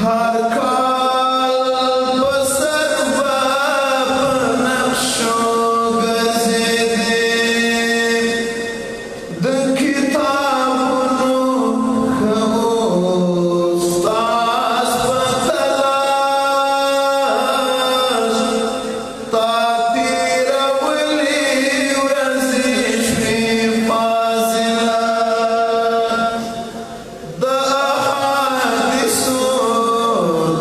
هر کال په سر په نقشو ګرځېدې د کتابونو ښه استاز په تلاش تا تېرولې ورځې شوې فاضله د احادیثو د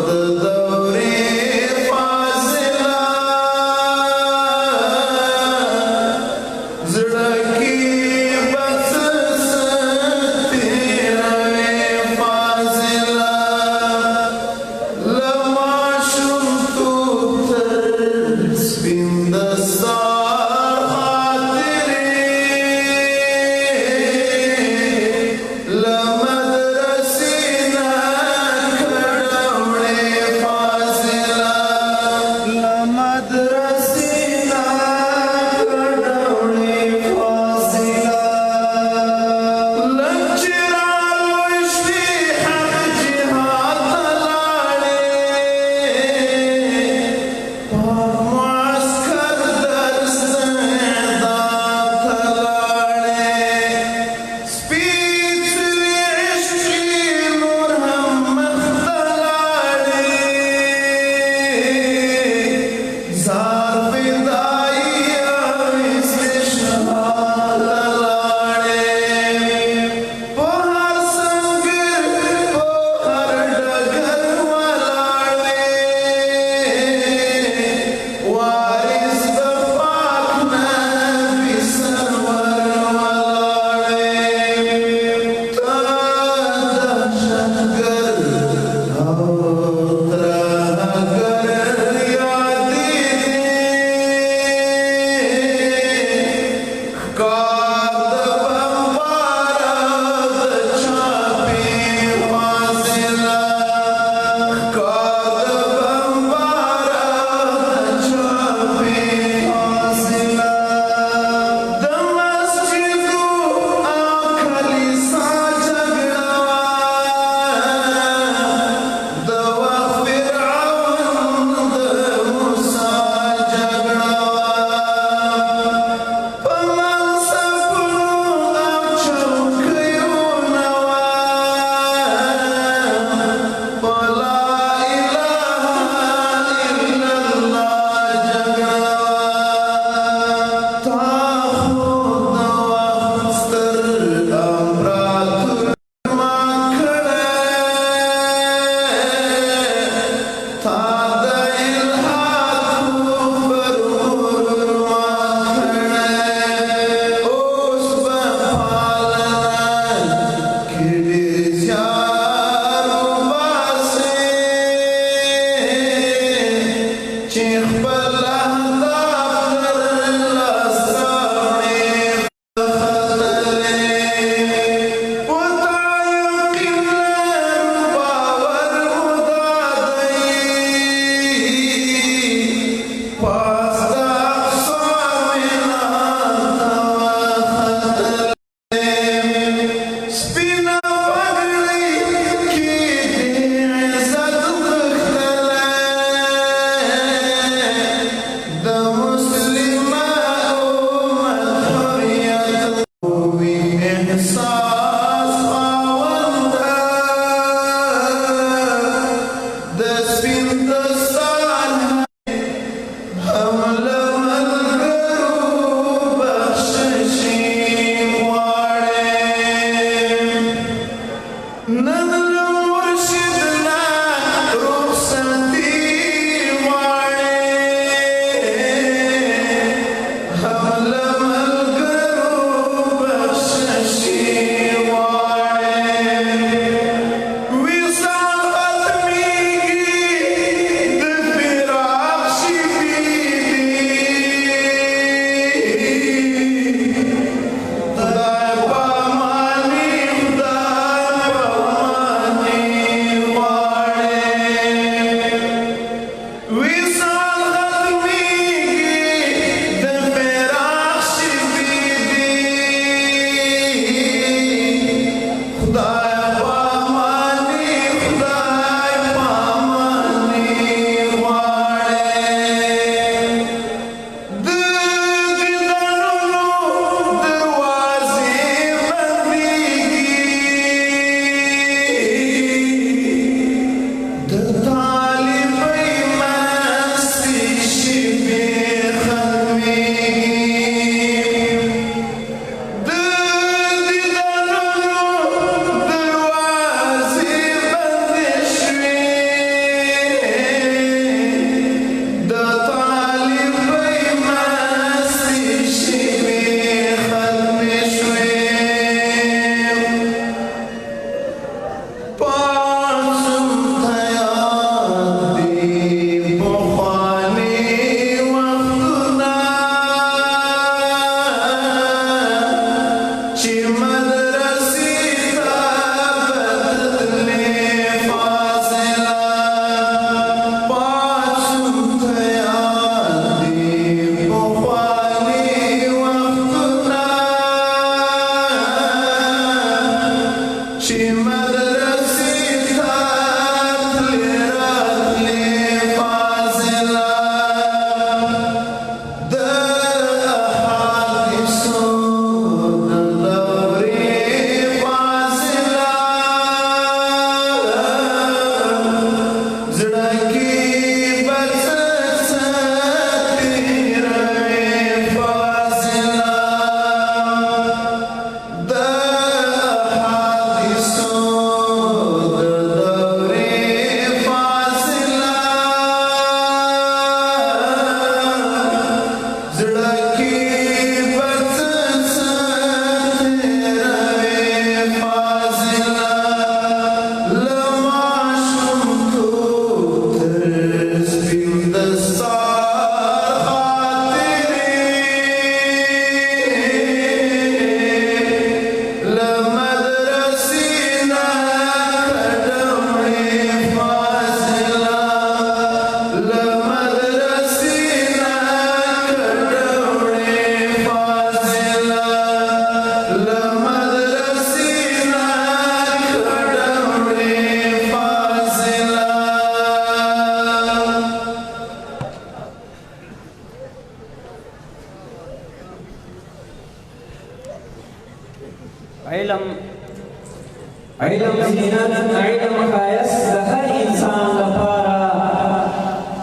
علم زینت علم ښایست د هر انسان لپاره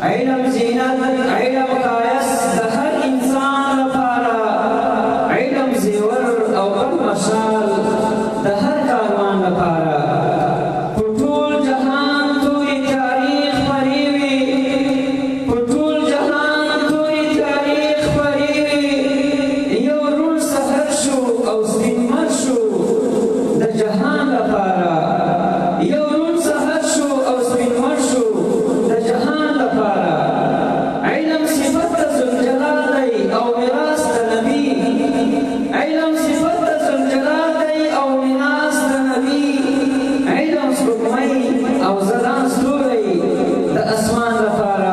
علم زینت علم ښایست د هر انسان لپاره علم زیور او غټ مشال د هر کاروان لپاره په ټول جهان تورې تیارې خپرې وي په ټول جهان تورې تیارې خپرې وي یو روڼ سحر شو او سپین مر شو د جهان لپاره یو روڼ سحر شو او سپین مر شو د جهان لپاره علم صفت د ذوالجلال دی او میراث د نبي علم صفت د ذوالجلال دی او میراث د نبي علم سپوږمۍ او ځلان ستوری د اسمان لپاره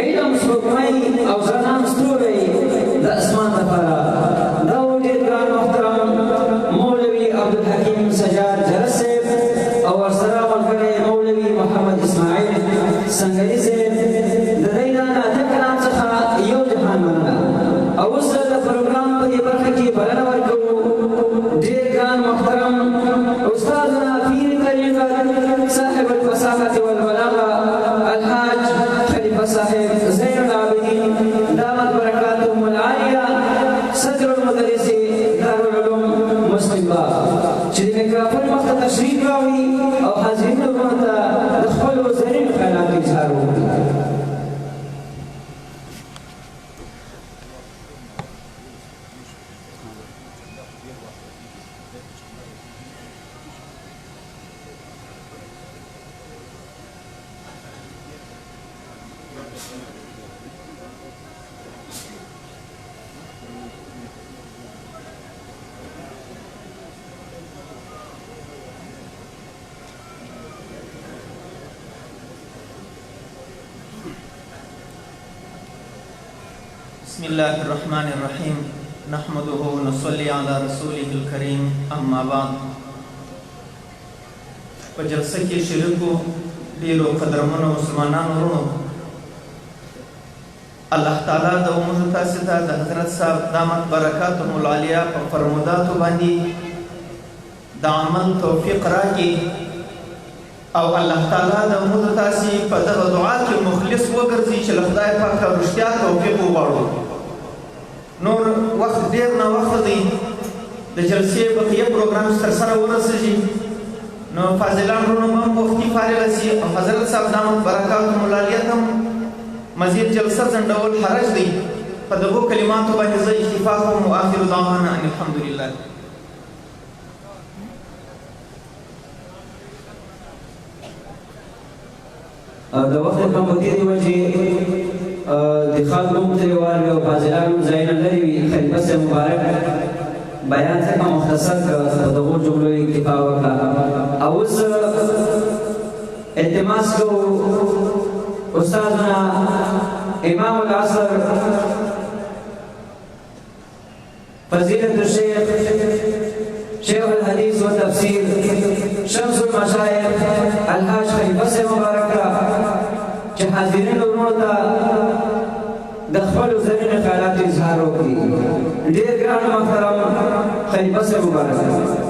علم سپوږمۍ او ځلان ستوری د اسمان لپاره دا و ډېر ګران محترم مولوي عبدالحکیم سجاد جرس صاحب او ورسره ملګری مولوي محمد اسماعیل سنګري صاحب د دوی د ناطق کلام څخه یو جهان مننه او اوس د پروګرام په دې برخه کې بلنه ورکوو ډېر ګران محترم استادنا پیر طریقت صاحب الفصاحة والبلاغة الحاج خلیفہ صاحب زین العابدین دامت برکاتهم العالیہ صدر المدرس دارالعلوم مسلم باغ چې د میکرافون مخته تشریف راوړي او حاضرینو ورونو ته د خپلو زرینو خیالاتو اظهار وکړي بسم الله الرحمن الرحيم نحمده ونصلي على رسوله الكريم اما بعد په جلسه کې شریکو ډیرو قدرمنو مسلمانانو ورونو الله تعالی د موږ تاسو ته د حضرت صاحب دامت برکاتهم العالیه په فرموداتو باندې د عمل توفیق راکړي او الله تعالی د موږ تاسو په دغه دعا کې مخلص وګرځي چې خدای پاک رښتیا توفیق وغواړو نور وخت ډیر نه وخت دی د جلسې بقیه پروګرام تر سره ورسېږي نو فاضلان ورونو هم وختي فارغ شي او حضرت صاحب دامت برکاتهم العالیه هم مزید جلسه ځنډول حرج دی په دغو کلماتو باندې زه اکتفا کوم واخر دعوانا ان الحمد لله د وخت کمپنی دی وجه د خلکو متریوال او فاضلانو ځایونه لري وي خلیفه صاحب مبارک بیان څخه مختصر په دغو جملو اکتفا وکړه او اوس التماس کوو استاذنا امام العصر فضيلة الشيخ شيخ الحديث والتفسير شمس المشايخ الحاج خلیفه صاحب مبارک چې حاضرین ورونو ته د خپلو زرینو خیالاتو اظهار وکړي ډېر ګران محترم خلیفه صاحب مبارک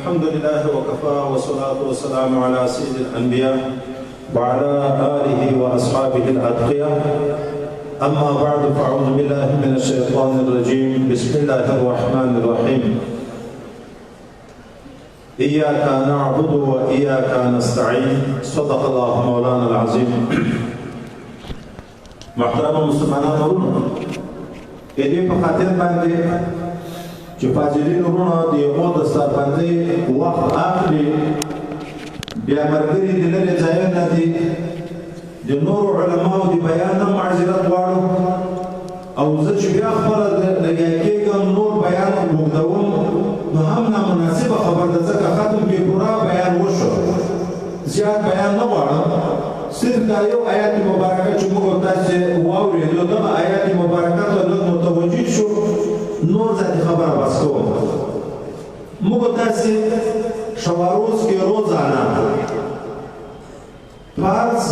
الحمد لله وكفى والصلاة والسلام على سيد الأنبياء وعلى آله وأصحابه الأتقياء أما بعد فأعوذ بالله من الشيطان الرجيم بسم الله الرحمن الرحيم إياك نعبد وإياك نستعين صدق الله مولانا العظيم محترم مسلمانان ورونو دې په خاطر باندې چې فاضلین ورونو د یو د سربندۍ وخت اخلي بیا ملګري د لرې ځایونه دي د نورو علماو د بیان نه معذرت غواړو او زه چې بیا خپله لګیا کېږم نور بیان اوږدوم نو هم نامناسبه خبر ده ځکه ختم کې پوره بیان وشو زیات بیان نه غواړم صرف دا یو آیات مبارکه چې موږ تاسې واورېدو دغه آیات مبارکه ته لږ متوجه شو نور ذاتي خبره بس کوم موږ تاسې شواروز کې روزانه فرض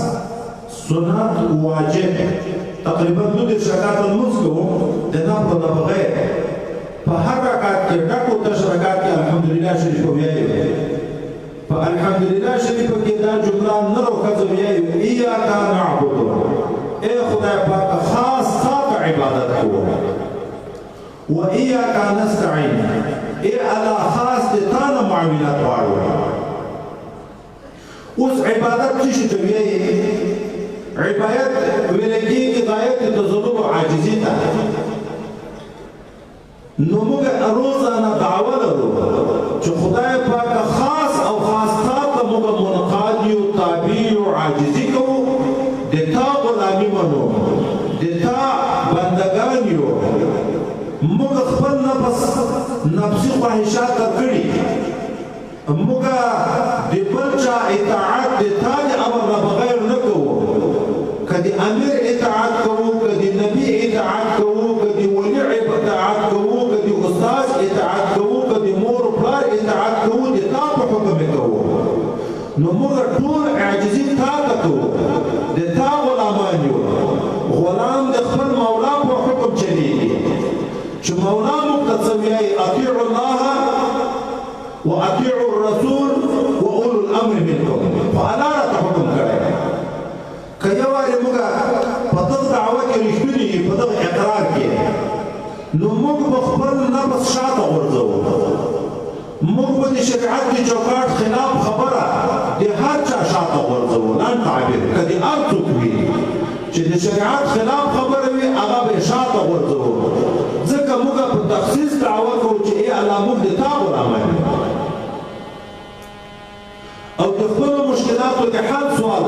سنت واجب تقریبا 2 رکعات لمونځ کوو د نفل نه بغیر په هر رکعت کې ډکو تش رکعت کې الحمدلله شریف ویایو په الحمدلله شریف کې دا جمله نه راوځي ویایو ایاک نعبد ای خدای پاک خاص تا عبادت کوو و ایاک نستعين ای الله خاص د تا نه معاونت غواړو اوس عبادت څه ته ویایي عبادت ولکې غایت تزلب عاجزی ته نو موږ روزانه دعوه لرو چې خدای پاک خاص او خاص تا ته موږ منقاد یو تابع یو عاجزي کوو د تا غلامي منو د تا بندگان یو موږ خپل نفسي خواهشات کړي موږ د بل چا اطاعت د تا د امر نه بغیر نه کوو کدی امیر اطاعت کوو کدی نبی اطاعت کوو کدی ولی اطاعت کوو کدی استاد اطاعت کوو کدی مور پلار اطاعت کوو د تا په حکم کوو نو موږ ټول عاجزي تا ته کوو د تا غلامان یو غلام د خپل مولا په حکم چلیږي چې مولا موږ ته څه وایي اطیعوا الله واطيعوا الرسول واولو الامر منكم فانا حکم کړی کله وایي موږ په دغه دعوه کې رښتونی په دغه اقرار کې نو موږ په خپل نفس شاته ورځو موږ په شریعت کې چوکاټ خلاف خبره د هر چا شاته ورځو لن تعبیر کدي ارڅوک وي چې د شریعت خلاف خبره وي هغه به شاته ورځو ځکه موږ په تخصیص دعوه کوو چې ای الله موږ د تا غلامان او د خپل مشکلاتو د حل سوال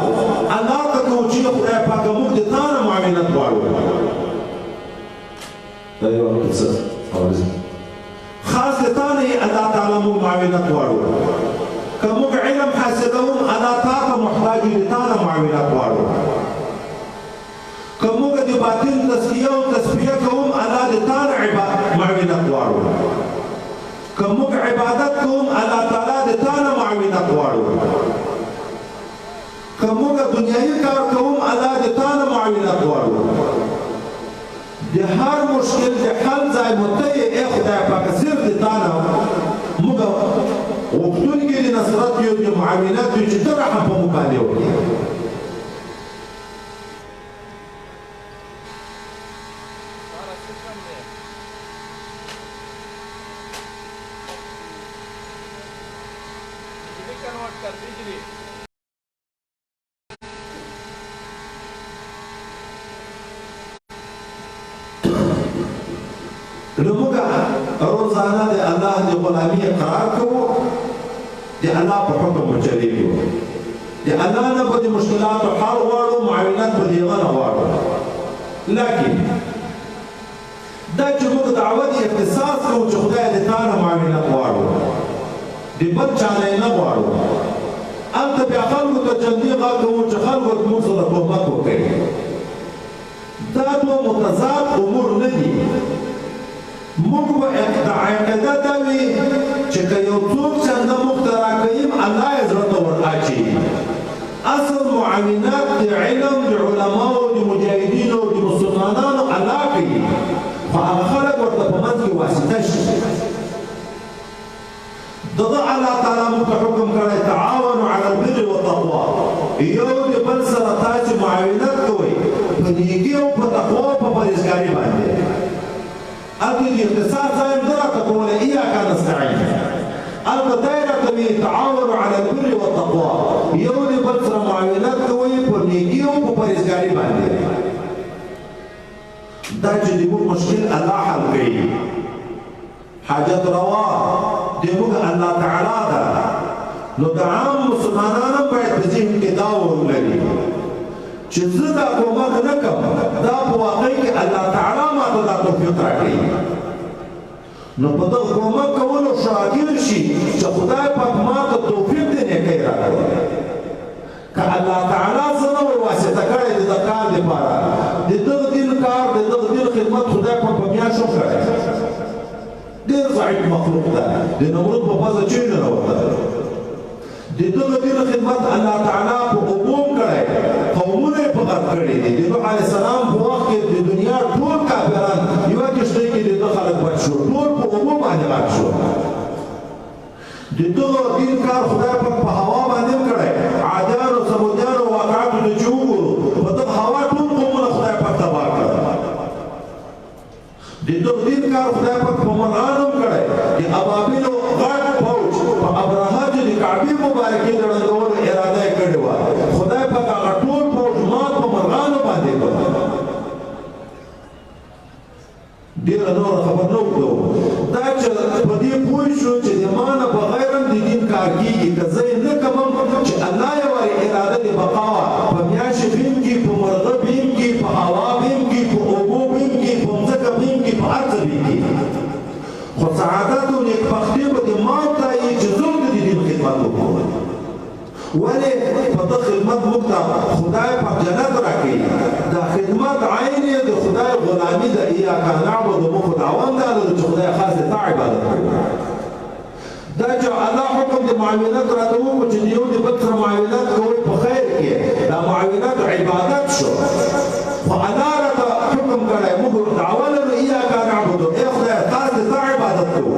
الله ته کوو چې خدای پاک موږ د تا نه معاونت غواړو دا یو څه خاص د تا نه الله تعالی موږ معاونت غواړو که موږ علم حاصلوم الله تا ته محتاج د تا نه معاونت غواړو که موږ د باطن تزکیه او تصفیه کوم الله د تا نه معاونت غواړو که موږ عبادت کوم الله تعالی د تا نه معاونت غواړو که موږ دنیایي کار کوم الله د تا نه معاونت غواړو د هر مشکل د حل ځای متعي ای خدای پاک صرف د تا نه موږ غوښتونکي د نصرت یو د معاونت یو چې ته رحم په موږ باندې وکړې نو موږ روزانه د الله د غلامي اقرار کوو د الله په حکم چلیږو د الله نه به د مشکلاتو حل غواړو معاونت به د هغه نه غواړو لکن دا چې موږ دعوت اختصاص کوو چې خدای د تا نه معاونت غواړو د بل چا نه نه غواړو هلته بیا خلکو ته چندي غږ کوو چې خلکو موږ سره تهمت وکړي دا دوه متضاد امور نه دي موږ به عقیده دا وي چې که یو څوک چنده موږ ته راکوي الله یې زړه ته ور اچوي اصل معاونت د علم د علماو د مجاهدینو د مسلمانانو الله کوي خو هغه خلک ورته په منځ کې واسطه شي دغه الله تعالی موږ ته حکم کړی تعاونوا علی البر والتقوا یو د بل سره تاسې معاونت کوئ په نیکي او په تقوا او په پرهیزګاري باندې أبي الاختصار زي مدرك تقول إياك نستعين البداية تبي تعاونوا على البر والتقوى يولي بلسر معاونات كوي بنيجيو ببرزقاري باندي دا چې موږ مشکل الله حل کوي حاجت روا د موږ الله تعالی دا نو د عام مسلمانانو باید په ذهن کې دا ولري چې زه دا کومک نه کوم دا په واقع کې الله تعالی ماته دا توفیق راکړي نو په دغه کومک کولو شاګر شي چې خدای پاک ماته توفیق دې نیکۍ راکړي که الله تعالی زه نه ور واسطه کړی د دې کار دپاره د دغه دین کار د دغه دین خدمت خدای پاک په میاشتو کړی ډېر ضعیف مخلوق ده د نمرود په پزه چوی نه راوتله د دغه دین خدمت الله تعالی په عموم کړی قومونه یې په غرب کړي دي د نوح علیه السلام په وخت کې د دنیا ټول کافران یوه کښتۍ کې د ده خلک بچ شو ټول په عموم باندې غرق شو د دغه دین کار خدای پاک په هوا باندې هم کړی عادیانو سمودیانو واقعاتو ته چې وګورو په دغه هوا ټول قومونه خدای پاک تباه کړل د دغه دین کار خدای پاک په مرغانو هم کړی د ابابیلو غټ فوج په ابرهه چې د کعبې مبارکې د ړنګولو اراده یې کړې وه خدای پاک هغه ټول فوج مات په مرغانو باندې کړ ډېره نوره خبر نه وکړو دا چې په دې پوه شو چې د ما نه بغیر هم د دین کار کېږي که زه یې نه کوم چې الله یې وایي اراده د بقا وه په میاشت بیم کې په مرغه بیم کې په هوا بیم کې په اوبو بیم کې په مځکه بیم کې په هر څه بیم کې خو سعادت او نیکبختي به د ما ته یې چې زه د دین خدمت وکړم ولې په ده خدمت موږ ته خدای پاک جنت راکوي دا خدمت عین یې د خدای غلامي ده ایاک نعبد موږ دعوه دا ده چې خدای خاص د تا عبادت کوي دا چې الله حکم د معاونت راته وکړو چې د یو د بل سره معاونت کوئ په خیر کې دا معاونت عبادت شو خو الله راته حکم کړی موږ دعوه لرو ایاک نعبد ای خدای خاص د تا عبادت کوو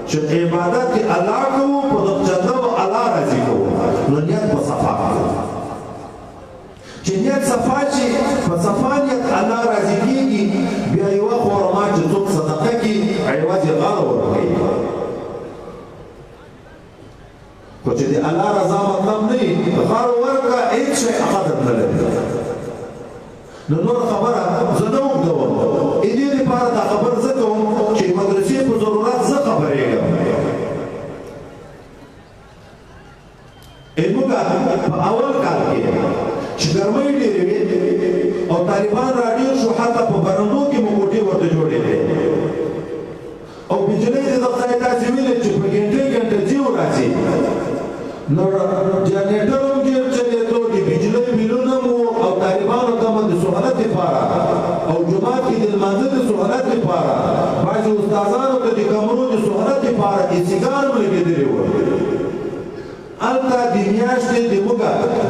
چې عبادت کې الله کوو په دغه جنه به الله راضي کوو نو نیت په صفا کوو چې نیت صفا شي په صفا نیت الله راضي کېږي بیا یوه خورما چې څوک صدقه کړي عوض یې غاړه ورکوي خو چې د الله رضا مطلب نه وي غاړه ورکړه هېڅ شی قدر نه لري نو نور خبره زه نه اوږدوم دې لپاره دا خبر زه کوم چې مدرسې په ضرورت زه خبرېږم موږ په اول کال کې چې ګرمۍ ډېرې وې او طالبان راډېر شو حتی په برندو کې مو کوټې ورته جوړې کړې او بجلۍ د دغه ځای داسې ویلې چې په ګنټې ګنټې ځي او راځي نو جنریټر هم ډېر چلېدو د بجلۍ بیلونه مو او طالبانو ته مو د سهولت لپاره او جومات کې د لمانځه د سهولت لپاره بعضې استادانو ته د کمرو د سهولت لپاره ایسیګان هم لګېدلي وو هلته د میاشتې د موږ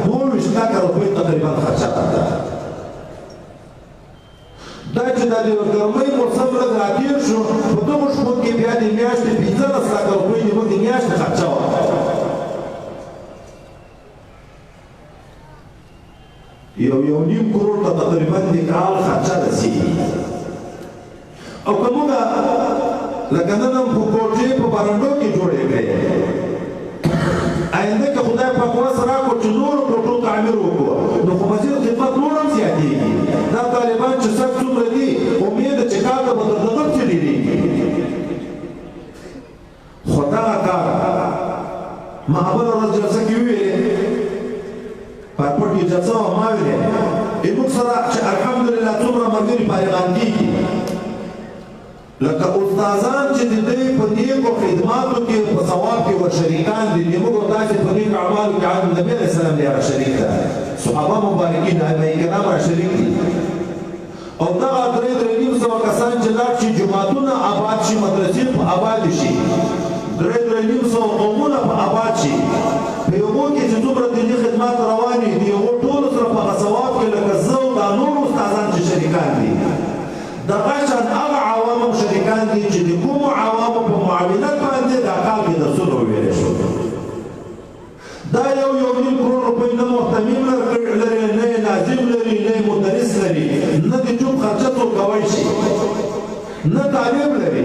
22 لکه روپۍ تقریبا خرچه کړه دا چې دا د ګرمۍ موسم لږ راتېر شو په دغو شپو کې بیا د میاشتې 15 لکه روپۍ د موږ د میاشتې خرچه وه یو نیم کروڑ ته تقریبا د کال خرچه رسېږي او که موږ لکه نن هم په کوټې په برنډو کې جوړې کړې آینده که خدای پاک وس راکړو چې نورو کوټو تعمیر وکړو نو خو مزید خدمت نور هم زیاتېږي دا طالبان چې سخت څومره دي امید ده چې کار ته به تر دغه پسې ډېرېږي خو دغه کار ما بله ورځ جلسه کې وویلې پارپټ کې جلسه وه ما ویلې موږ سره چې الحمدلله څومره ملګري فارغان کېږي لکه استادان چې د دوی په نیکو خدماتو کې په ثواب کې ورشریکان دي موږ تاسې په نیکو اعمالو کې عالم نبي علیه السلام دی شریک ده صحابه مبارکین ائمه کرام شریک دي او دغه 3,500 کسان چې لاړ شي جوماتونه آباد شي مدرسې په آباد شي 3,500 قومونه په آباد شي په یوه کې چې څومره دیني خدمات روان دي د یوه ټولو سره په هغه ثواب کې لکه زه او دا نور استادان چې شریکان دي دغه شان هغه عوامو شریکان دي چې د کومو عوامو په معاونت باندې دا کال کې درسونه وویلی شو دا یو نیم کروڑ روپۍ نه محتمیم لري نه یې لازم لري نه یې مدرس لري نه د جوب خرچه څوک کوی شي نه تعلیم لري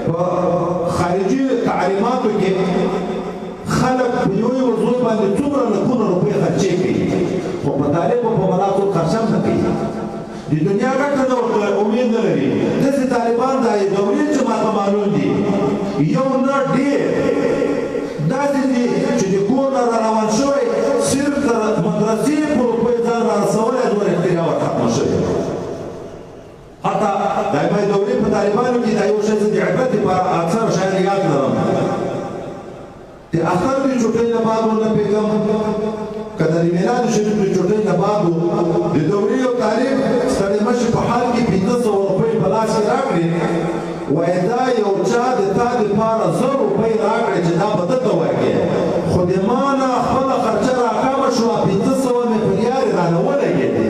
په خارجي تعلیماتو کې خلک په یوې وضوع باندې څومره لکونه روپۍ خرچې کوي خو په تعلیم او په ملا څوک خرچه هم نه کوي د دنیا ګټه نه ورته امید نه لري داسې طالبان دا دورې چې ماته معلوم دي یو نه ډېر داسې دي چې د کور نه را روان شوی صرف د مدرسې په روپۍ ځان را رسوي کې دا یو شی د عبرت لپاره اکثر شاید یاد لرم د اختر د چوټۍ نه بعد ونه پیغام کله د میلاد شریف د چوټۍ نه بعد د دوري او تعلیم ستړي مشي په حال کې 1500 روپۍ په لاس کې راکړي وای دا یو چا د تا لپاره 100 روپۍ راکړي چې دا به ته وایې خو د ما نه خپله خرچه راکمه شوه 1500 مې په یارې رانه ولګېدې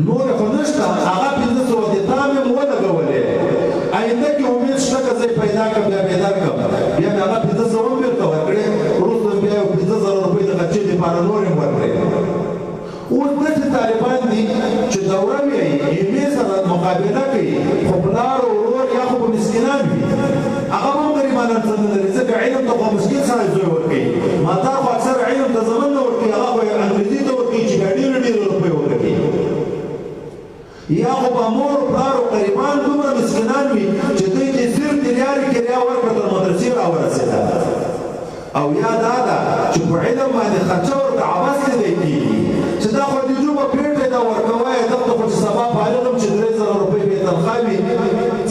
نور خو نشته هغه 1500 د تا مې ولګولې آینده کې امید شته که زه پیدا کړم بیا بیدار کړم بیا مې هغه 1500 هم بېرته ورکړې وروسته بیا یو 15000 روپۍ د خرچې لپاره نور هم ورکړې اوس داسې طالبان دي چې دوره ویایي ایمې سره مقابله کوي خو پلار او ورور یا خو به مسکینان وي هغه هم غریبانان څه نه لري ځکه علم ته خو مسکین سره زوی ورکوي مالدار خو اکثر علم ته زمن نه ورکوي هغه خو انګریزي ته ورکوي چې بیا ډېرې ډېرې روپۍ ورکوي یا خو به مور پلار او غریبان دومره مسکینان وي چې دوی دې صرف د ریالې کریا ورکړه تر مدرسې راورسېده او یا دا ده چې په علم باندې خرچه ورته عبث نه دی کېږي چې دا خو د جوبه پېټې ده ورکوی دلته خو چې سبا فارغ یم چې 3000 روپۍ بې تنخوا وي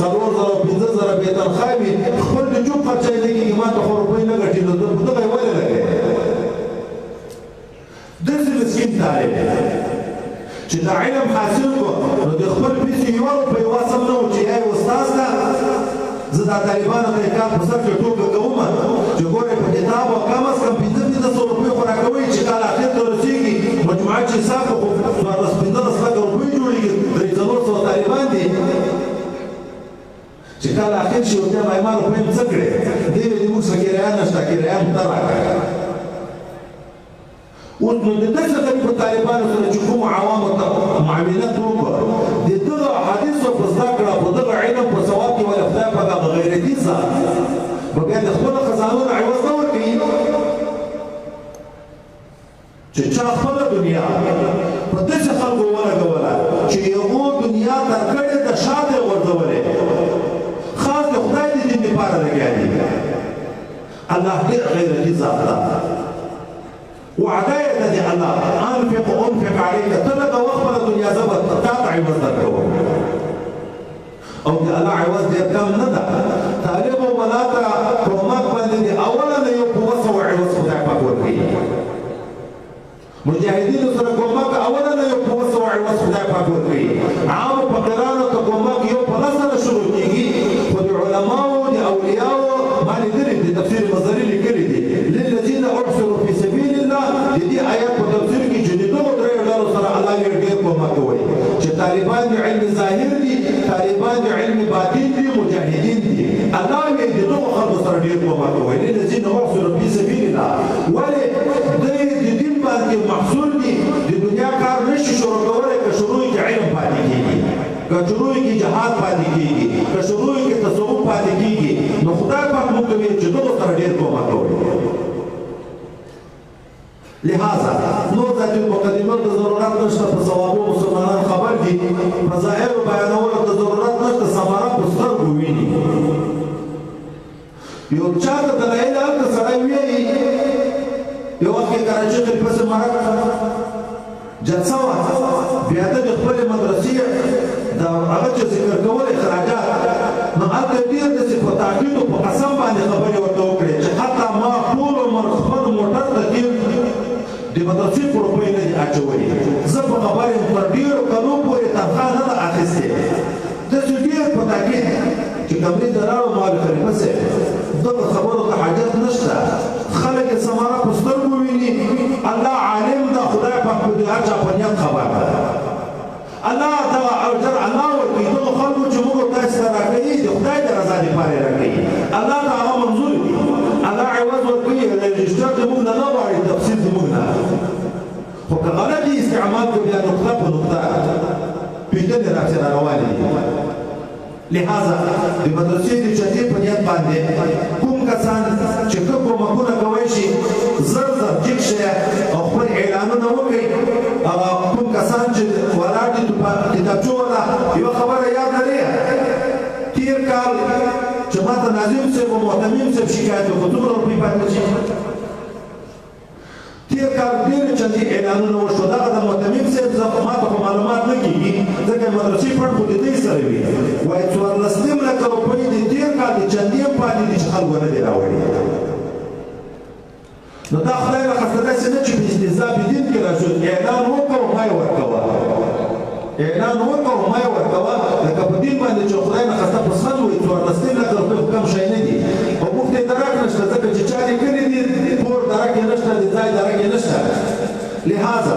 4000 5000 بې تنخوا وي خپل د جوب خرچه یې نه کېږي ما ته خو روپۍ نه ګټي نو دغه یې ولې لګوي داسې مسکین طالب چې دا علم حاصل کړو نو د خپل پیسې یوه روپۍ واسم نه و چې یا یې استاز ده زه دا طالبانو ته یې کار په سر کې ټوکه کوم چې ګورئ په کتاب او کم از کم 1500 روپۍ خو راکوئ چې کال اخر ته رسېږي مجموعه چې حساب کړو خو 15 لکه روپۍ جوړېږي 300 طالبان دي چې کال اخر شي ورته وایم ما روپۍ څه کړې دی ویلي موږ سره کرایه نشته کرایه هم ته راکړه اوس نو د داسې غریبو طالبانو سره چې کوم عوامو ته معاملت وکړه د دغه حدیثو په زده کړه په دغه علم په ثواب کې ولې خدای پاک هغه غیرتي ذات به بیا د خپلو خزانو نه عوض نه ورکوي چې چا خپله دنیا په داسې خلکو ولګوله چې یوه دنیا تر کړې د شاته یې غورځولې خاص د خدای د دین لپاره لګیا دي الله ډېر غیرتي ذات ده وعده یې ده د الله انفق عليك ته لکه وخپله دنیا زه به تا ته عوض درکوم او د الله عوض ډېر کم نه ده طالب او ملا ته په مک باندې د اوله نه یو په 200 عوض خدای پاک ورکوي مجاهدینو سره کومک اوله نه یو په 200 عوض خدای پاک ورکوي عامو فقیرانو ته کومک یو په 10 نه شروع کېږي خو د علماو د اولیاو ما لیدلي دي تفسیر مظهري لیکلي دي للذین احسنوا فی سبیل الله د دې آیات په تفسیر کې چې د دغو درېیو ډلو سره الله یې ډېر کومک کوي چې طالبان د علم ظاهر دي طالبان د علم باطن دي مجاهدین دي الله یې د دغو خلکو سره ډېر کومک کوي للذین احسنوا فی سبیل الله ولې دوی د دین باندې محصول دي د دنیا کار نشي شروع کولی که شروع یې کې علم پاتې کېږي که شروع یې کې جهاد پاتې کېږي که شروع یې کې تصوف پاتې کېږي نو خدای پاک موږ ته ویل چې دغو سره ډېر کومک کوي لہذا نور ذاتي مقدمات ته ضرورت نشته په ثوابو مسلمانان خبر دي په ظاهرو بیانولو ته ضرورت نشته ثمره په سترګو ویني یو چا ته دلایل هلته سړی ویایي یو وخت کې کراچۍ کې پسې مرک جلسه وه بیا ده د خپلې مدرسې د هغه چې ذکر کول اخراجات نو هلته ډېر داسې په تاکیدو په قسم باندې خبرې ورته وکړې چې حتی ما ټول عمر خپل موټر ته تېر د مدرسې په روپۍ نه دي اچولي زه په خبر یم تر ډېرو کلو پورې تنخوا نه ده اخیستې داسې ډېر په تاکید چې کمرې ته راړو مولوي خلیفه صاحب دغه خبرو ته حاجت نشته خلک یې ثمره په سترګو ویني الله عالم ده خدای پاک په دې هر چا په نیت خبر ده الله دغه اجر الله ورکوي دغو خلکو چې موږ تاسو ته راکوي د خدای د رضا لپاره یې راکوي الله ته هغه منظور دي الله عوض ورکوي رجسټر زموږ نه نه غواړي تفصیل زموږ نه خو که غلطي استعمال کړو بیا نقطه په نقطه پېژندنې راسره روانې دي لہذا د مدرسې د چتې په نیت باندې کوم کسان چې ښه کومکونه کوی شي زر زر جګ شئ او خپل اعلانونه وکړئ کوم کسان چې ولاړ دي کتابچو والا یوه خبره یاد لرئ تېر کال چې ما ته ناظم صاحب او معتمیم صاحب شکایت وکړو څومره روپۍ پاتې شي تېر کال ډېرې چندې اعلانونه وشوه دغه د معتمیم صاحب ما ته خو معلومات نه کېږي ځکه مدرسې فنډ خو د دې سره وي وایي 14 لکه روپۍ د تېر کال د چندې هم پاتې دي چې خلکو نه دي راوړي نو دا خدای راخسته داسې نه چې په استهزاء بدین کې راشو اعلان وکړو ما یې ورکوه اعلان وکړو ما یې ورکوه لکه په دین باندې چې خدای راخسته په سخت وایي 14 لکه روپۍ خو کم شی نه دي او موږ ته یې درک نشته ځکه چې چا لیکلي دي پور درک یې نشته د ځای درک یې نشته لہذا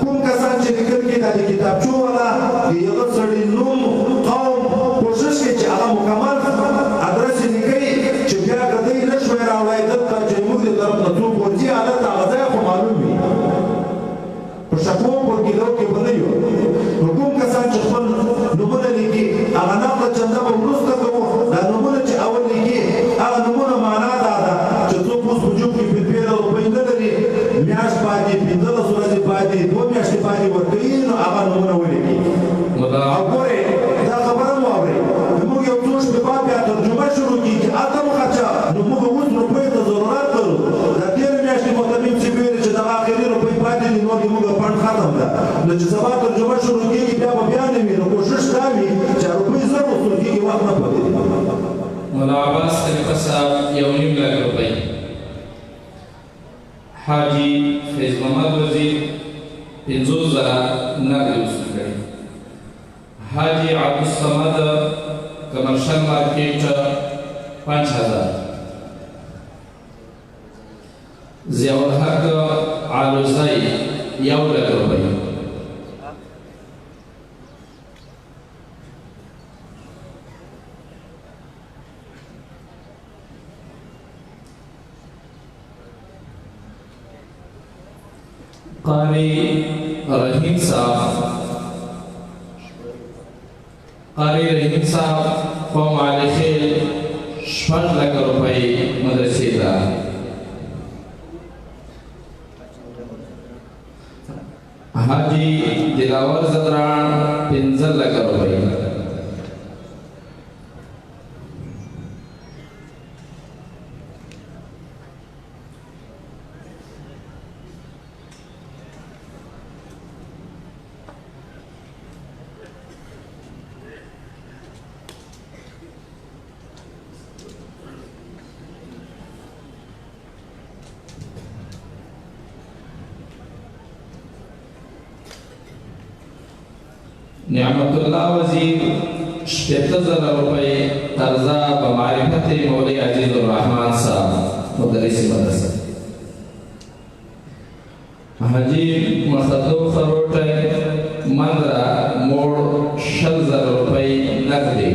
کوم کسان چې لیکل کې دا د کتابچو والا د یوه سړي نوم قوم کوشش کوي چې هغه مکمل ادرس یې لیکي چې بیا که دی نه شوی راوړی دلته چې موږ د طرف نه څوک ورځي هلته هغه ځای خو معلوم وي په شکو په ګیلو کې به نه یو نو کوم کسان چې خپل نومونه لیکي هغه نقله چنده به وروسته کوو دا نومونه چې اول لیکي هغه نومونه معنا دا ده چې څوک اوس په جوب کې 15 روپۍ نه لري میاشت باندې 15 ورځې باندې 2 میاشتې باندې ورکوي نو هغه نومونه ولیکي او ګورئ دا خبره مو اورئ موږ یو څو شپې بیا ترجمه شروع کېږي هلته مو خرچه نو موږ اوس روپیو ته ضرورت لرو دا تېرې میاشتې محتمیم چې ویلې چې دغه اخري روپۍ پاتې دي نور د موږ فنډ ختم ده نو چې سبا ترجمه شروع کېږي بیا به بیا نه وي نو کوشش دا وي چې روپۍ زر وصول کېږي وخت نه پاتې دي مولا عباس خلیفه صاحب 1.5 لک روپۍ حاجی فیض محمد وزیر 50,000 نقد وصول کړي حاجی عبدالصمد کمرشل مارکیٹ 5,000 ضیاء الحق علوزی 1 لک روپۍ قاری رحیم صاحب قوم علی خیل 6 لک روپۍ مدرسې ته حاجی دلاور زدران 15 لک روپۍ نعمت الله وزیر 70,000 روپۍ قرضه په معرفت مولوی عزیز الرحمن صاحب مدرس مدرسه حاجی مصدق خروټه مندرا موړ 60,000 روپۍ نقدي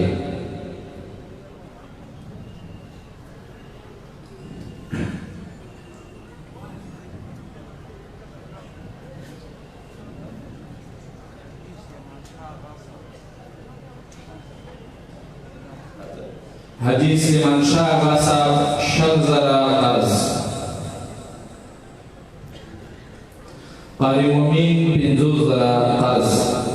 حاجی سلیمان شاه آغا صاحب 60,000 قرض قاری مومین 50,000 قرض